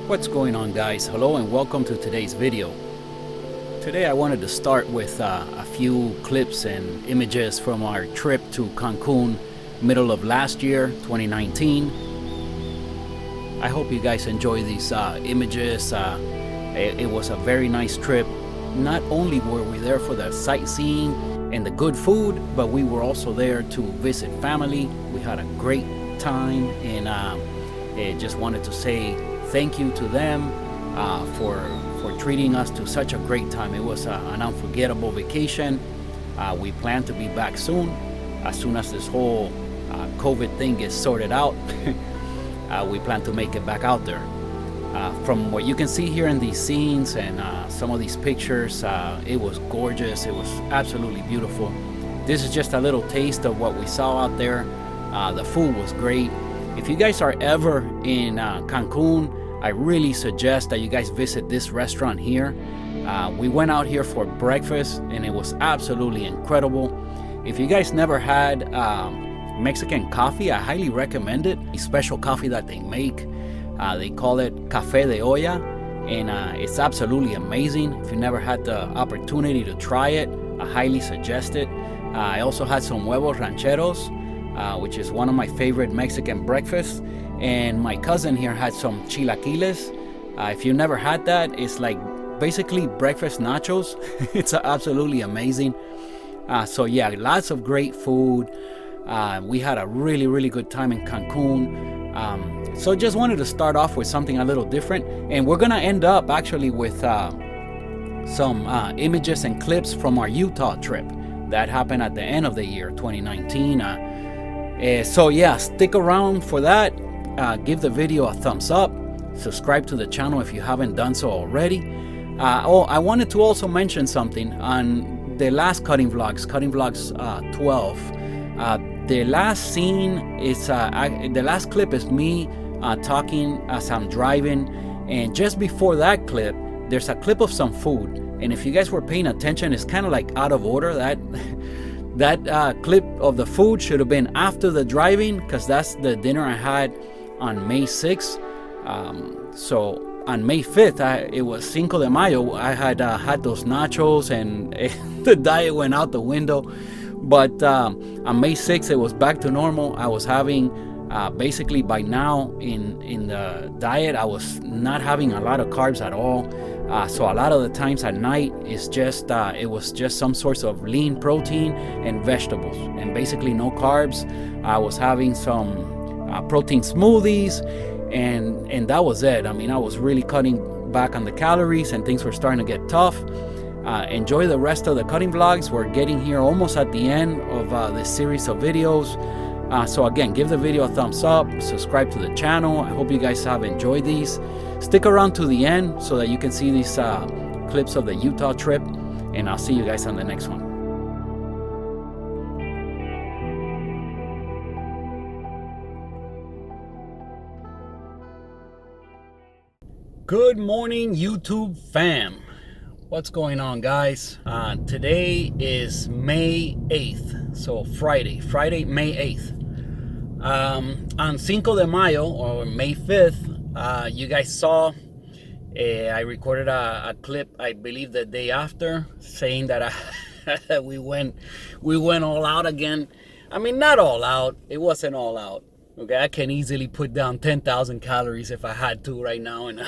What's going on, guys? Hello and welcome to today's video. Today I wanted to start with a few clips and images from our trip to Cancun middle of last year, 2019. I hope you guys enjoy these images. It was a very nice trip. Not only were we there for the sightseeing and the good food, but we were also there to visit family. We had a great time, and I just wanted to say thank you to them for treating us to such a great time. It was an unforgettable vacation. We plan to be back soon as this whole COVID thing gets sorted out. We plan to make it back out there. From what you can see here in these scenes and some of these pictures, it was gorgeous. It was absolutely beautiful. This is just a little taste of what we saw out there. The food was great. If you guys are ever in Cancun, I really suggest that you guys visit this restaurant here. We went out here for breakfast and it was absolutely incredible. If you guys never had Mexican coffee, I highly recommend it. A special coffee that they make. They call it Café de Olla, and it's absolutely amazing. If you never had the opportunity to try it, I highly suggest it. I also had some huevos rancheros, which is one of my favorite Mexican breakfasts. And my cousin here had some chilaquiles. If you never had that, it's like basically breakfast nachos. It's absolutely amazing. So yeah, lots of great food. We had a really good time in Cancun. So just wanted to start off with something a little different. And we're gonna end up actually with some images and clips from our Utah trip that happened at the end of the year 2019. So yeah, stick around for that. Give the video a thumbs up. Subscribe to the channel if you haven't done so already. I wanted to also mention something on the last Cutting Vlogs 12. The last scene is the last clip is me talking as I'm driving, and just before that clip there's a clip of some food, and if you guys were paying attention, it's kind of like out of order. That clip of the food should have been after the driving, because that's the dinner I had on May 6th. So on May 5th, it was Cinco de Mayo. I had had those nachos, and the diet went out the window. But on May 6th, it was back to normal. I was having, basically by now in the diet, I was not having a lot of carbs at all. So a lot of the times at night, it was just some sorts of lean protein and vegetables, and basically no carbs. I was having some protein smoothies, and that was it. I mean, I was really cutting back on the calories, and things were starting to get tough. Enjoy the rest of the Cutting Vlogs. We're getting here almost at the end of this series of videos. So again, give the video a thumbs up, subscribe to the channel. I hope you guys have enjoyed these. Stick around to the end so that you can see these clips of the Utah trip, and I'll see you guys on the next one. Good morning, YouTube fam. What's going on, guys? Today is May 8th, so Friday, May 8th. On Cinco de Mayo, or May 5th, you guys saw, I recorded a clip, I believe the day after, saying that we went all out again. I mean, not all out, it wasn't all out. Okay, I can easily put down 10,000 calories if I had to right now in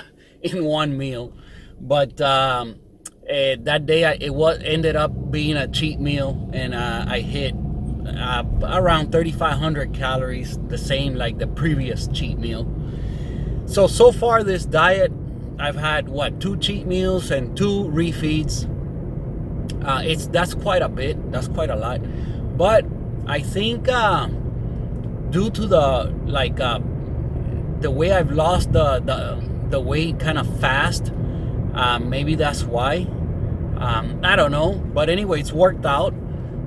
one meal. But that day it ended up being a cheat meal, and I hit around 3,500 calories, the same like the previous cheat meal. So far this diet, I've had 2 cheat meals and 2 refeeds. That's quite a bit, that's quite a lot. But I think due to the way I've lost the weight kind of fast, maybe that's why. I don't know, but anyway, it's worked out.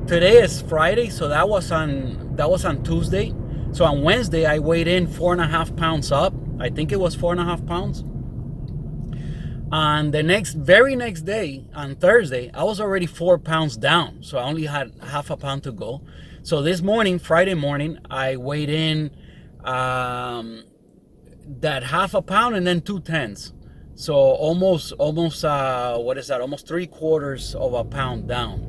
Today is Friday, so that was on Tuesday. So on Wednesday I weighed in 4.5 pounds up. I think it was 4.5 pounds. On the very next day, on Thursday, I was already 4 pounds down, so I only had half a pound to go. So this morning, Friday morning, I weighed in that half a pound and then 2/10. So almost what is that? Almost 3/4 of a pound down.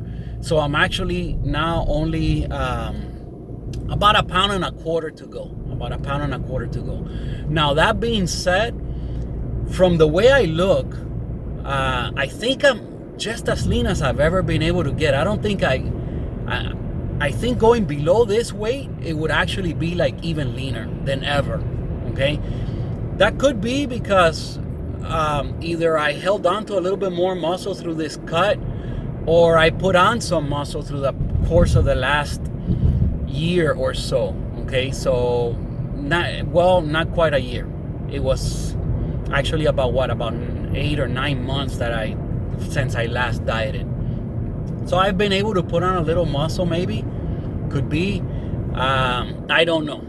So I'm actually now only about a pound and a quarter to go. About a pound and a quarter to go. Now that being said, from the way I look, I think I'm just as lean as I've ever been able to get. I don't think I think going below this weight, it would actually be like even leaner than ever. Okay, that could be because either I held on to a little bit more muscle through this cut, or I put on some muscle through the course of the last year or so. Okay, so not quite a year. It was actually about 8 or 9 months since I last dieted. So I've been able to put on a little muscle, maybe. Could be. I don't know.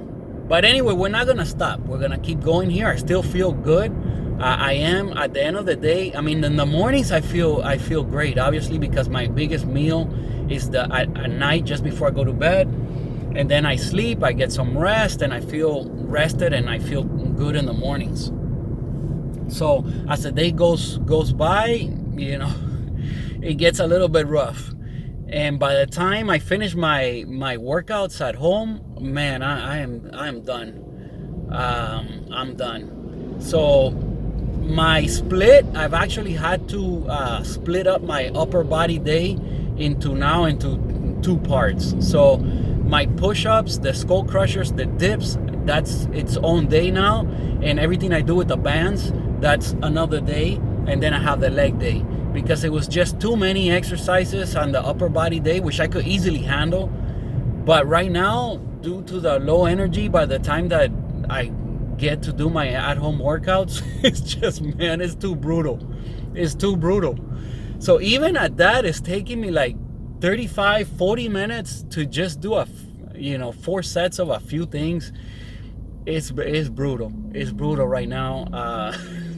But anyway, we're not going to stop. We're going to keep going here. I still feel good. I am, at the end of the day, I mean, in the mornings I feel great, obviously, because my biggest meal is at night just before I go to bed. And then I sleep, I get some rest, and I feel rested, and I feel good in the mornings. So as the day goes by, it gets a little bit rough. And by the time I finish my workouts at home, man, I'm done. I'm done. So my split, I've actually had to split up my upper body day into 2 parts. So my push-ups, the skull crushers, the dips, that's its own day now. And everything I do with the bands, that's another day. And then I have the leg day, because it was just too many exercises on the upper body day, which I could easily handle. But right now, due to the low energy, by the time that I get to do my at-home workouts, it's just, man, it's too brutal. It's too brutal. So even at that, it's taking me like 35, 40 minutes to just do 4 sets of a few things. It's brutal. It's brutal right now.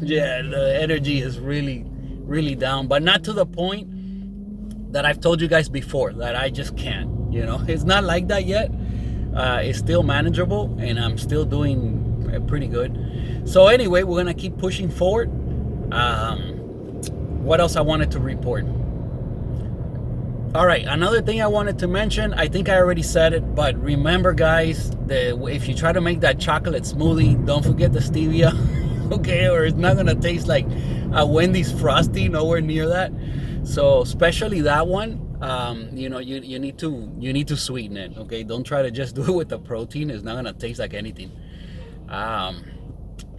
Yeah, the energy is really down, but not to the point that I've told you guys before that I just can't. It's not like that yet. It's still manageable, and I'm still doing pretty good. So anyway, we're gonna keep pushing forward. What else I wanted to report? All right, another thing I wanted to mention, I think I already said it, but remember, guys, if you try to make that chocolate smoothie, don't forget the stevia. Okay, or it's not gonna taste like a Wendy's Frosty, nowhere near that. So especially that one, you need to sweeten it. Okay, don't try to just do it with the protein. It's not gonna taste like anything.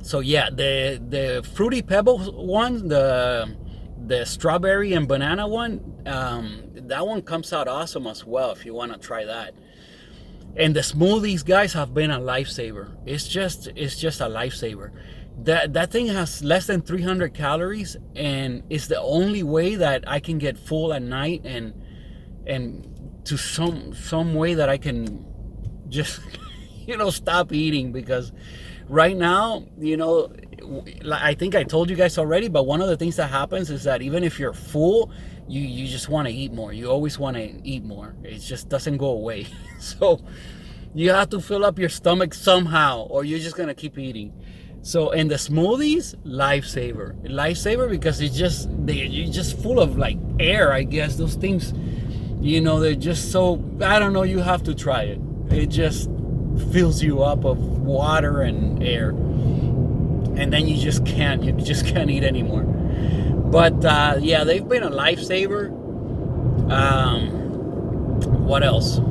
So yeah, the Fruity Pebbles one, the strawberry and banana one, that one comes out awesome as well if you want to try that. And the smoothies, guys, have been a lifesaver. It's just a lifesaver. That thing has less than 300 calories, and it's the only way that I can get full at night, and to some way that I can just stop eating. Because right now, I think I told you guys already, but one of the things that happens is that even if you're full, you just want to eat more. You always want to eat more. It just doesn't go away. So you have to fill up your stomach somehow, or you're just gonna keep eating. So, and the smoothies, lifesaver, because you're just full of like air, I guess. Those things, they're just so, I don't know, you have to try it. It just fills you up of water and air, and then you just can't eat anymore. But yeah, they've been a lifesaver. What else?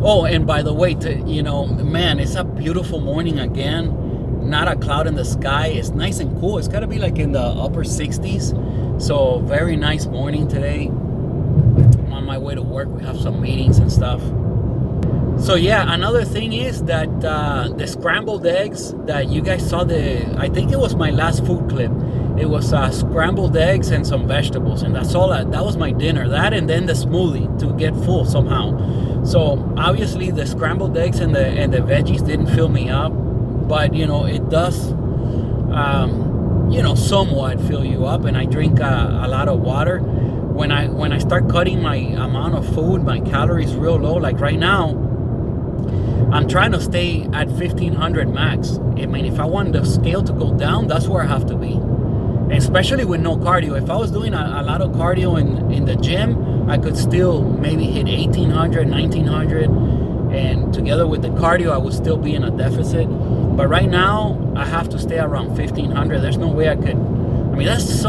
Oh, and by the way, man, it's a beautiful morning again. Not a cloud in the sky. It's nice and cool. It's got to be like in the upper 60s. So very nice morning today. I'm on my way to work. We have some meetings and stuff. So yeah, another thing is that the scrambled eggs that you guys saw, I think it was my last food clip. It was scrambled eggs and some vegetables, and that's all. That was my dinner. That, and then the smoothie to get full somehow. So obviously the scrambled eggs and the veggies didn't fill me up, but it does somewhat fill you up. And I drink a lot of water. When I start cutting my amount of food, my calories real low, like right now, I'm trying to stay at 1500 max. I mean, if I want the scale to go down, that's where I have to be. And especially with no cardio. If I was doing a lot of cardio in the gym, I could still maybe hit 1800, 1900. And together with the cardio, I would still be in a deficit. But right now, I have to stay around 1500. There's no way I could. I mean, that's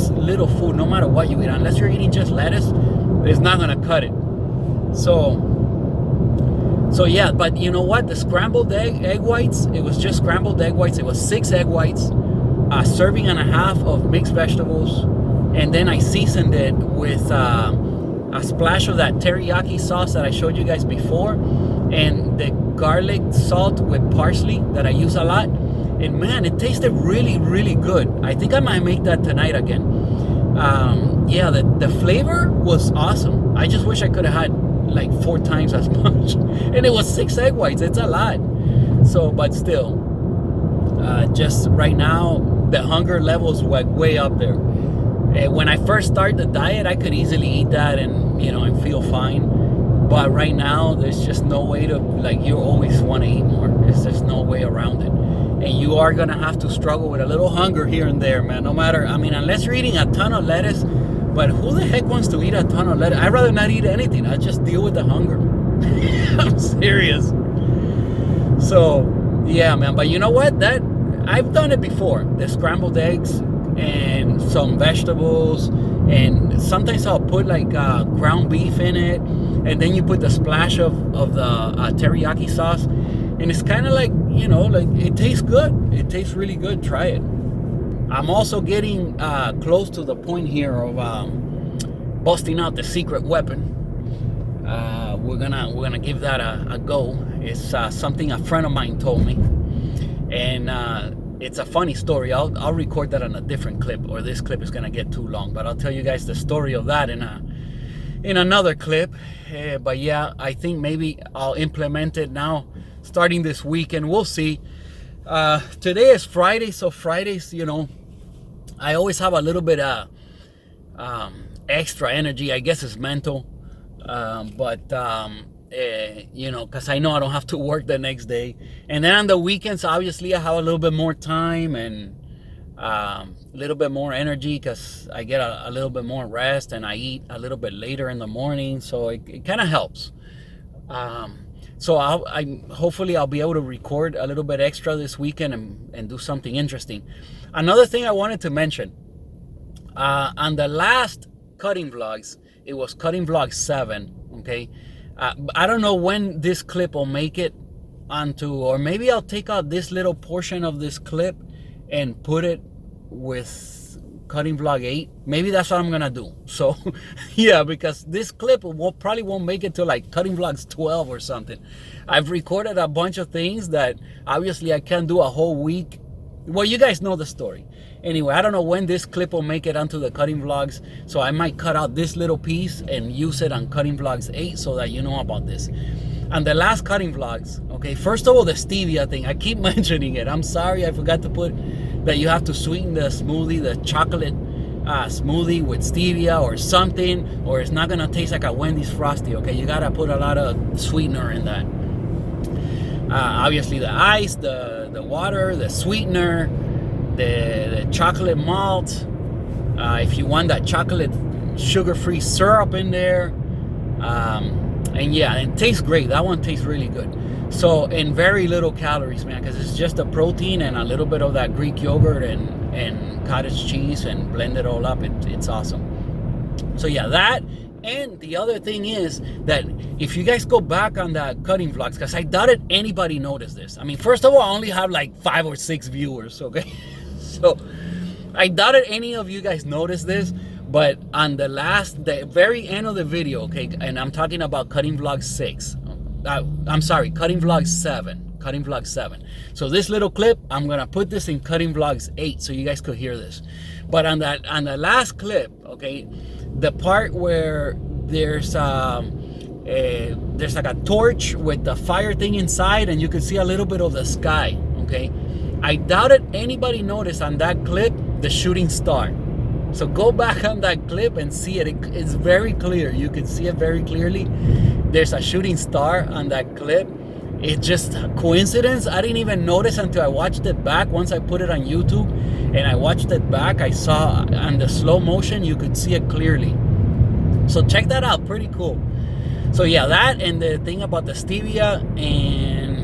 little food, no matter what you eat. Unless you're eating just lettuce, it's not gonna cut it. So yeah, but you know what? The scrambled egg whites, it was just scrambled egg whites. It was 6 egg whites, a serving and a half of mixed vegetables, and then I seasoned it with a splash of that teriyaki sauce that I showed you guys before, and the garlic salt with parsley that I use a lot. And man, it tasted really, really good. I think I might make that tonight again. Yeah, the flavor was awesome. I just wish I could have had like 4 times as much. And it was 6 egg whites. It's a lot. So, but still, just right now, the hunger level's way up there. When I first started the diet, I could easily eat that and feel fine. But right now, there's just no way to, like, you always want to eat more. There's just no way around it. And you are going to have to struggle with a little hunger here and there, man. No matter, I mean, unless you're eating a ton of lettuce. But who the heck wants to eat a ton of lettuce? I'd rather not eat anything. I just deal with the hunger. I'm serious. So, yeah, man. But you know what? I've done it before. The scrambled eggs and some vegetables. And sometimes I'll put like ground beef in it. And then you put the splash of the teriyaki sauce. And it's kind of like, like it tastes good. It tastes really good. Try it. I'm also getting close to the point here of busting out the secret weapon. We're gonna give that a go. It's something a friend of mine told me, and it's a funny story. I'll record that on a different clip, or this clip is gonna get too long. But I'll tell you guys the story of that in another clip. But yeah, I think maybe I'll implement it now, starting this week, and we'll see. Today is Friday, so Fridays, I always have a little bit of extra energy. I guess it's mental, but because I know I don't have to work the next day. And then on the weekends, obviously, I have a little bit more time and a little bit more energy because I get a little bit more rest and I eat a little bit later in the morning, so it kind of helps. So hopefully I'll be able to record a little bit extra this weekend and do something interesting. Another thing I wanted to mention, on the last cutting vlogs, it was cutting vlog 7, okay? I don't know when this clip will make it onto, or maybe I'll take out this little portion of this clip and put it with cutting vlog 8. Maybe that's what I'm gonna do. So yeah, because this clip probably won't make it to like cutting vlogs 12 or something. I've recorded a bunch of things that obviously I can't do a whole week. Well, you guys know the story. Anyway, I don't know when this clip will make it onto the cutting vlogs, so I might cut out this little piece and use it on cutting vlogs 8 so that you know about this. And the last cutting vlogs, okay, first of all, the stevia thing, I keep mentioning it. I'm sorry, I forgot to put that you have to sweeten the smoothie, the chocolate smoothie with stevia or something, or it's not gonna taste like a Wendy's Frosty, okay? You gotta put a lot of sweetener in that. Obviously the ice, the water, the sweetener, the chocolate malt. If you want that chocolate sugar-free syrup in there. And yeah, it tastes great. That one tastes really good. So, and very little calories, man, because it's just a protein and a little bit of that Greek yogurt and cottage cheese and blend it all up. It's awesome. So yeah, that. And the other thing is that if you guys go back on that cutting vlogs, because I doubted anybody noticed this. I mean, first of all, I only have like 5 or 6 viewers, okay? So I doubted any of you guys noticed this. But on the very end of the video, okay, and I'm talking about cutting vlog 6. I'm sorry, cutting vlog 7. Cutting vlog 7. So this little clip, I'm gonna put this in cutting vlogs 8 so you guys could hear this. But on the last clip, okay, the part where there's like a torch with the fire thing inside and you can see a little bit of the sky, okay? I doubted anybody noticed on that clip the shooting star. So go back on that clip and see it. It's very clear. You can see it very clearly. There's a shooting star on that clip. It's just a coincidence. I didn't even notice until I watched it back. Once I put it on YouTube and I watched it back, I saw on the slow motion, you could see it clearly. So check that out, pretty cool. So yeah, that and the thing about the stevia, and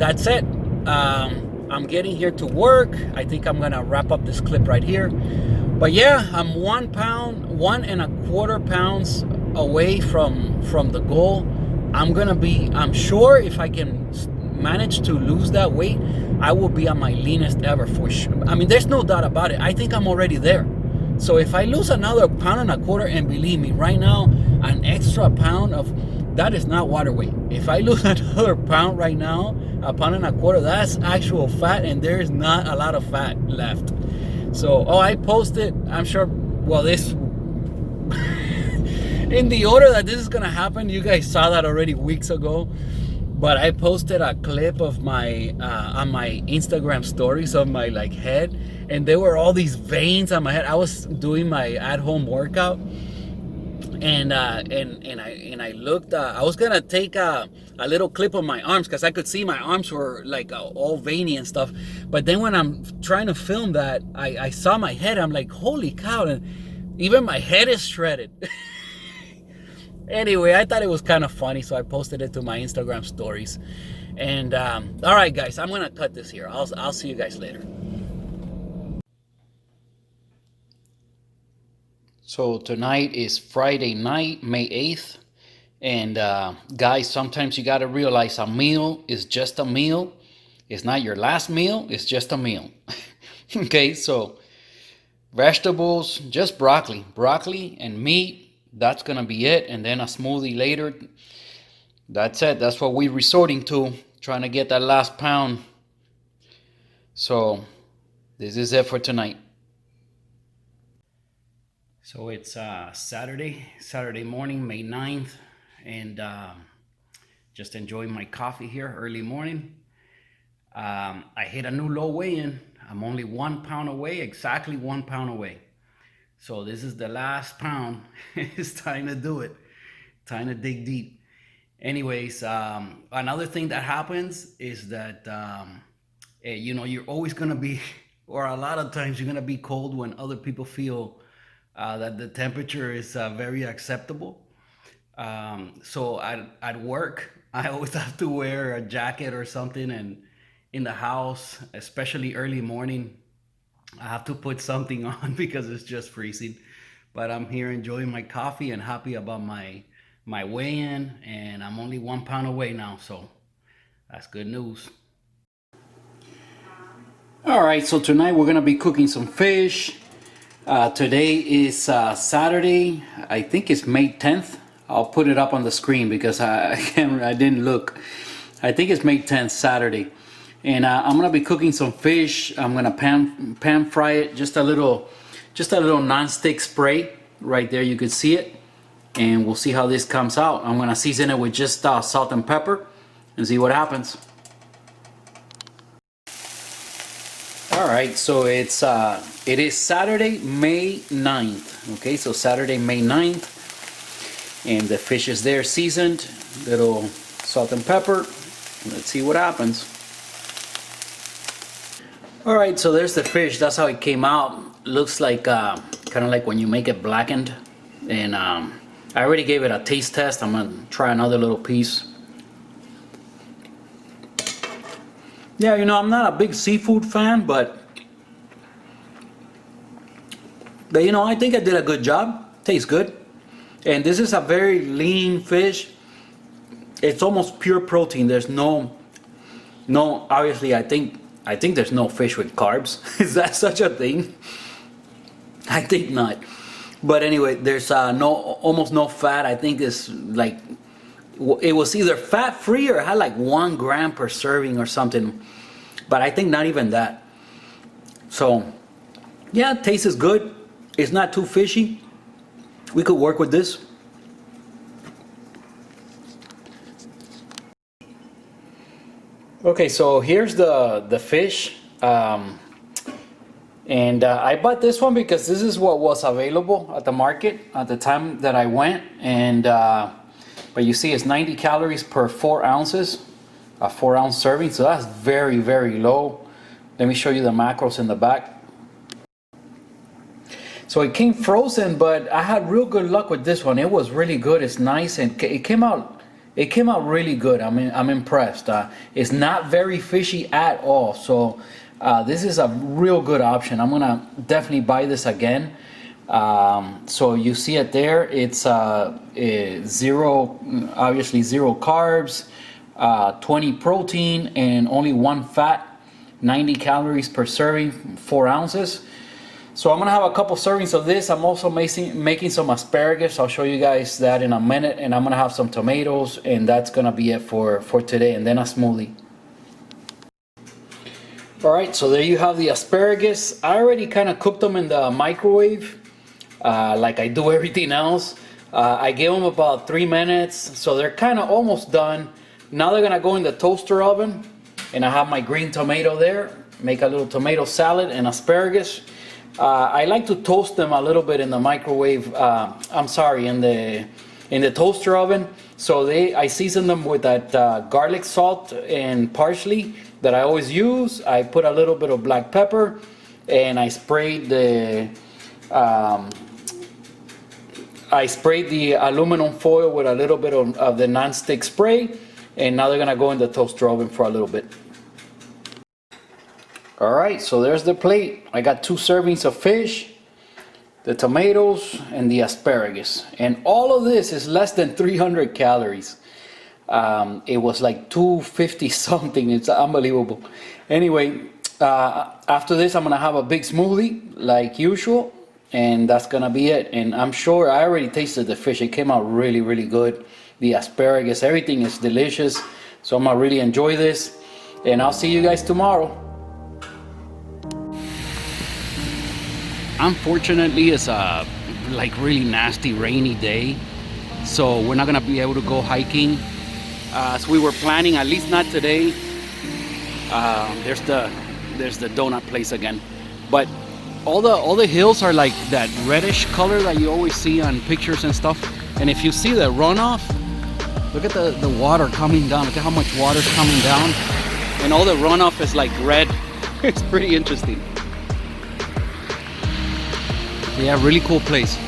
that's it. I'm getting here to work. I think I'm gonna wrap up this clip right here. But yeah, I'm 1 pound, 1.25 pounds away from the goal. I'm sure if I can manage to lose that weight, I will be on my leanest ever for sure. I mean, there's no doubt about it. I think I'm already there. So if I lose another 1.25 pounds, and believe me, right now, an extra pound of that is not water weight. If I lose another pound right now, 1.25 pounds, that's actual fat, and there is not a lot of fat left. So, I posted, I'm sure, well, this, in the order that this is gonna happen, you guys saw that already weeks ago. But I posted a clip of my on my Instagram stories of my head, and there were all these veins on my head. I was doing my at-home workout, and I looked. I was gonna take a little clip of my arms because I could see my arms were all veiny and stuff. But then when I'm trying to film that, I saw my head. I'm like, holy cow! And even my head is shredded. Anyway, I thought it was kind of funny, so I posted it to my Instagram stories. And all right, guys, I'm gonna cut this here. I'll see you guys later. So tonight is Friday night, May 8th. And guys, sometimes you gotta realize a meal is just a meal. It's not your last meal, it's just a meal. Okay, so vegetables, just broccoli and meat. That's gonna be it, and then a smoothie later. That's it. That's what we're resorting to, trying to get that last pound. So this is it for tonight. So it's Saturday morning, May 9th, and just enjoying my coffee here early morning. I hit a new low weigh-in. I'm only 1 pound away, exactly 1 pound away. So this is the last pound. It's time to do it. Time to dig deep. Anyways, another thing that happens is that, you're always going to be, or a lot of times you're going to be cold when other people feel that the temperature is very acceptable. So at work, I always have to wear a jacket or something. And in the house, especially early morning, I have to put something on because it's just freezing. But I'm here enjoying my coffee and happy about my weigh-in, and I'm only 1 pound away now, so that's good news. All right, so tonight we're gonna be cooking some fish. Today is Saturday. I think it's May 10th. I'll put it up on the screen because I didn't look. I think it's May 10th, Saturday. And I'm gonna be cooking some fish. I'm gonna pan fry it, just a little non-stick spray right there. You could see it, and we'll see how this comes out. I'm gonna season it with just salt and pepper, and see what happens. All right, so it is Saturday, May 9th. Okay, so Saturday, May 9th, and the fish is there, seasoned, little salt and pepper. Let's see what happens. Alright, so there's the fish. That's how it came out. Looks like kind of like when you make it blackened. And I already gave it a taste test. I'm gonna try another little piece. Yeah, I'm not a big seafood fan, but I think I did a good job. Tastes good. And this is a very lean fish. It's almost pure protein. There's no obviously, I think there's no fish with carbs. Is that such a thing? I think not. But anyway, there's almost no fat. I think it's it was either fat free or had 1 gram per serving or something. But I think not even that. So yeah, it tastes good. It's not too fishy. We could work with this. Okay, so here's the fish, and I bought this one because this is what was available at the market at the time that I went, and But you see it's 90 calories per 4 ounces, a 4-ounce serving, so that's very, very low. Let me show you the macros in the back. So it came frozen, but I had real good luck with this one. It was really good. It's nice, and it came out really good. I'm impressed. It's not very fishy at all. So this is a real good option. I'm gonna definitely buy this again. So you see it there. It's zero, obviously zero carbs, 20 protein, and only 1 fat. 90 calories per serving, 4 ounces. So I'm gonna have a couple servings of this. I'm also making some asparagus. I'll show you guys that in a minute, and I'm gonna have some tomatoes, and that's gonna be it for today, and then a smoothie. All right, so there you have the asparagus. I already kind of cooked them in the microwave, like I do everything else. I gave them about 3 minutes, so they're kind of almost done. Now they're gonna go in the toaster oven, and I have my green tomato there. Make a little tomato salad and asparagus. I like to toast them a little bit in the microwave. In the toaster oven. So I season them with that garlic salt and parsley that I always use. I put a little bit of black pepper, and I sprayed the aluminum foil with a little bit of the non-stick spray. And now they're gonna go in the toaster oven for a little bit. All right, so there's the plate. I got 2 servings of fish, the tomatoes, and the asparagus. And all of this is less than 300 calories. It was like 250 something. It's unbelievable. Anyway, after this, I'm gonna have a big smoothie like usual, and that's gonna be it. And I'm sure I already tasted the fish. It came out really, really good. The asparagus, everything is delicious. So I'm gonna really enjoy this, and I'll see you guys tomorrow. Unfortunately, it's a like really nasty rainy day, so we're not gonna be able to go hiking as we were planning, at least not today. There's the donut place again, but all the hills are like that reddish color that you always see on pictures and stuff. And if you see the runoff, look at the water coming down. Look at how much water is coming down, and all the runoff is like red. It's pretty interesting. Yeah, really cool place.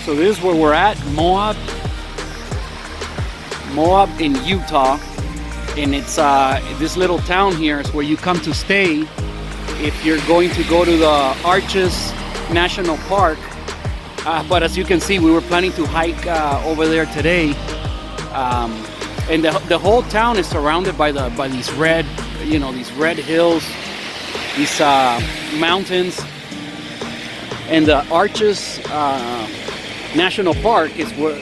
So this is where we're at, Moab in Utah, and it's this little town here is where you come to stay if you're going to go to the Arches National Park. But as you can see, we were planning to hike over there today, and the whole town is surrounded by these red, these red hills, these mountains, and the Arches National Park is where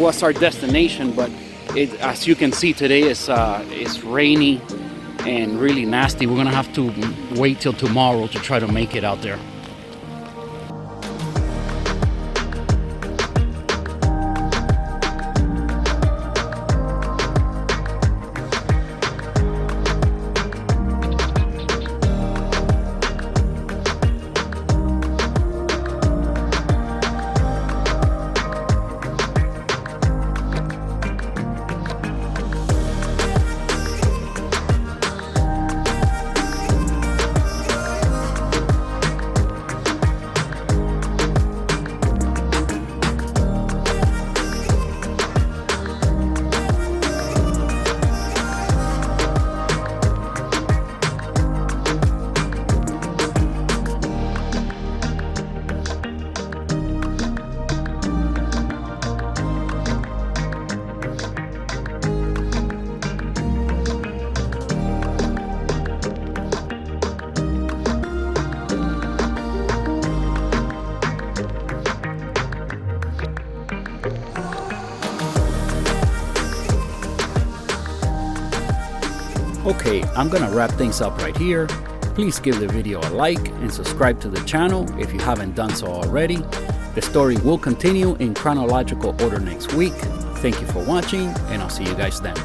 was our destination. But as you can see, today it's rainy and really nasty. We're gonna have to wait till tomorrow to try to make it out there. Okay, I'm gonna wrap things up right here. Please give the video a like and subscribe to the channel if you haven't done so already. The story will continue in chronological order next week. Thank you for watching, and I'll see you guys then.